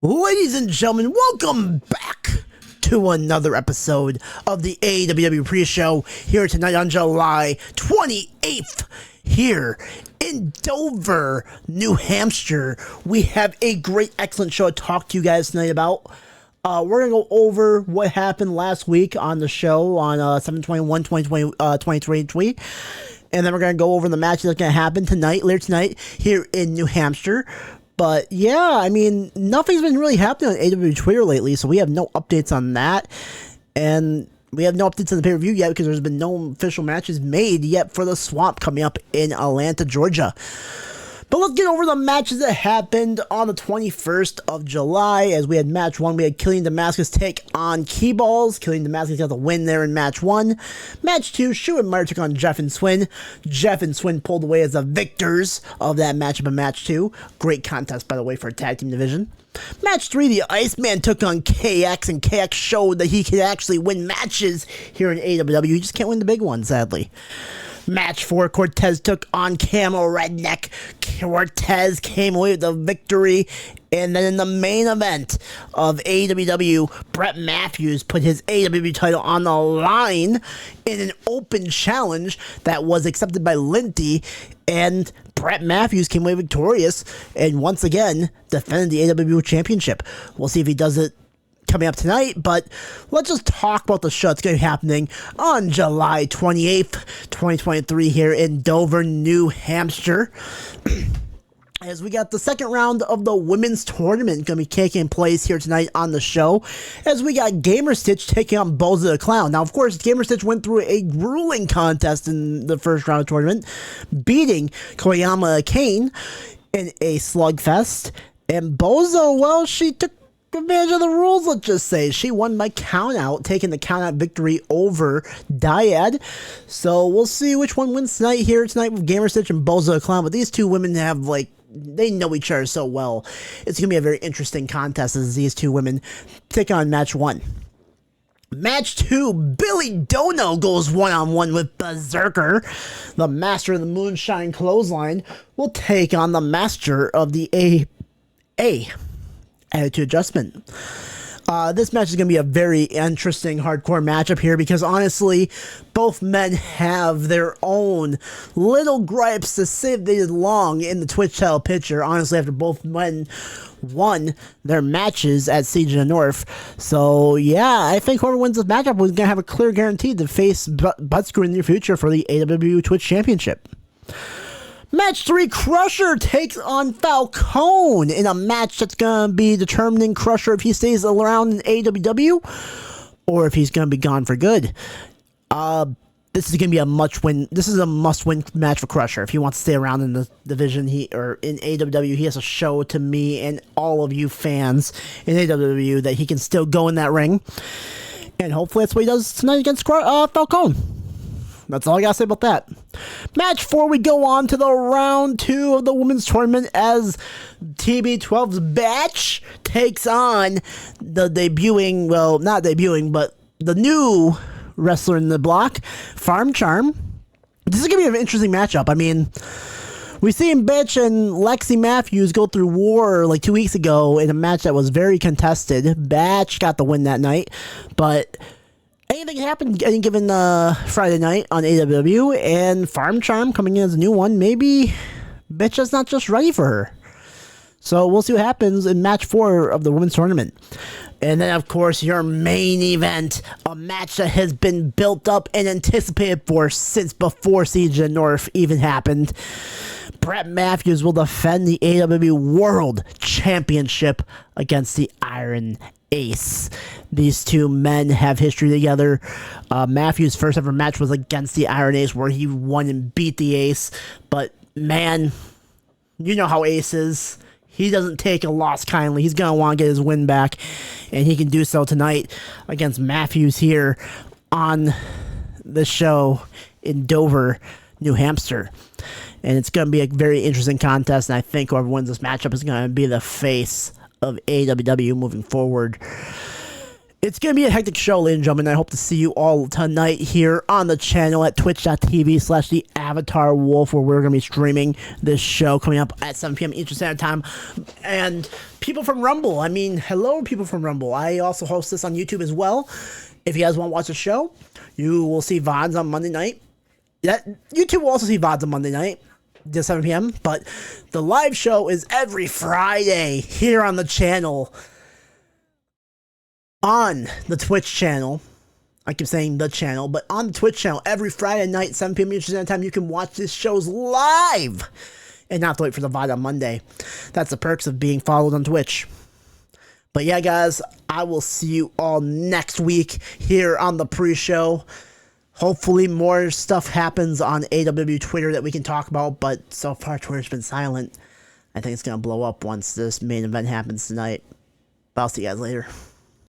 Ladies and gentlemen, welcome back to another episode of the AWW Preshow here tonight on July 28th here in Dover, New Hampshire. We have a great, excellent show to talk to you guys tonight about. We're going to go over what happened last week on the show on 7/21/2023, and then we're going to go over the matches that's going to happen later tonight here in New Hampshire. But yeah, I mean, nothing's been really happening on AWW Twitter lately, so we have no updates on that. And we have no updates on the pay-per-view yet because there's been no official matches made yet for the Swamp coming up in Atlanta, Georgia. But let's get over the matches that happened on the 21st of July. As we had match 1, we had Killian Damascus take on Keyballs. Killian Damascus got the win there in match 1. Match 2, Shu and Meyer took on Jeff and Swin. Jeff and Swin pulled away as the victors of that matchup in match 2. Great contest, by the way, for a tag team division. Match 3, the Iceman took on KX, and KX showed that he could actually win matches here in AWW. He just can't win the big ones, sadly. Match 4, Cortez took on Camo Redneck. Cortez came away with the victory. And then in the main event of AWW, Brett Matthews put his AWW title on the line in an open challenge that was accepted by Linty. And Brett Matthews came away victorious and once again defended the AWW Championship. We'll see if he does it coming up tonight, but let's just talk about the show that's going to be happening on July 28th, 2023 here in Dover, New Hampshire. As we got the second round of the women's tournament going to be taking place here tonight on the show, as we got Gamer Stitch taking on Bozo the Clown. Now, of course, Gamer Stitch went through a grueling contest in the first round of the tournament, beating Koyama Kane in a slugfest, and Bozo, well, she took advantage of the rules, let's just say. She won by countout, taking the countout victory over Dyad. So we'll see which one wins tonight with Gamer Stitch and Bozo the Clown. But these two women have, they know each other so well. It's going to be a very interesting contest as these two women take on match 1. Match 2, Billy Dono goes one-on-one with Berserker. The master of the Moonshine Clothesline will take on the master of the AA. Attitude Adjustment. This match is going to be a very interesting hardcore matchup here because honestly, both men have their own little gripes to say they did long in the Twitch title picture, honestly, after both men won their matches at Siege of the North. So yeah, I think whoever wins this matchup is going to have a clear guarantee to face Buttscrew in the near future for the AWW Twitch Championship. Match 3, Crusher takes on Falcone in a match that's going to be determining Crusher if he stays around in AWW or if he's going to be gone for good. This is going to be a must-win match for Crusher. If he wants to stay around in the division or in AWW, he has to show to me and all of you fans in AWW that he can still go in that ring. And hopefully that's what he does tonight against Falcone. That's all I gotta say about that. Match 4, we go on to the round 2 of the women's tournament as TB12's Batch takes on the the new wrestler in the block, Farm Charm. This is gonna be an interesting matchup. I mean, we seen Bitch and Lexi Matthews go through war 2 weeks ago in a match that was very contested. Batch got the win that night, but anything happened any given Friday night on AWW, and Farm Charm coming in as a new one. Maybe Bitch is not just ready for her. So we'll see what happens in match 4 of the women's tournament. And then, of course, your main event, a match that has been built up and anticipated for since before Siege of the North even happened. Brett Matthews will defend the AWW World Championship against the Iron Ace. These two men have history together. Matthews' first ever match was against the Iron Ace, where he won and beat the Ace. But man, you know how Ace is. He doesn't take a loss kindly. He's going to want to get his win back, and he can do so tonight against Matthews here on the show in Dover, New Hampshire. And it's going to be a very interesting contest, and I think whoever wins this matchup is going to be the face of AWW moving forward. It's going to be a hectic show, ladies and gentlemen. I hope to see you all tonight here on the channel at twitch.tv/theavatarwolf, where we're going to be streaming this show coming up at 7 p.m. Eastern Standard Time. And people from Rumble, I mean, hello, people from Rumble. I also host this on YouTube as well. If you guys want to watch the show, you will see VODs on Monday night. YouTube will also see VODs on Monday night, just 7 p.m. But the live show is every Friday here on the channel. On the Twitch channel, I keep saying the channel, but on the Twitch channel, every Friday night, 7 p.m. Eastern Standard Time, you can watch these shows live and not have to wait for the VOD on Monday. That's the perks of being followed on Twitch. But yeah, guys, I will see you all next week here on the pre-show. Hopefully more stuff happens on AWW Twitter that we can talk about, but so far Twitter's been silent. I think it's going to blow up once this main event happens tonight. But I'll see you guys later.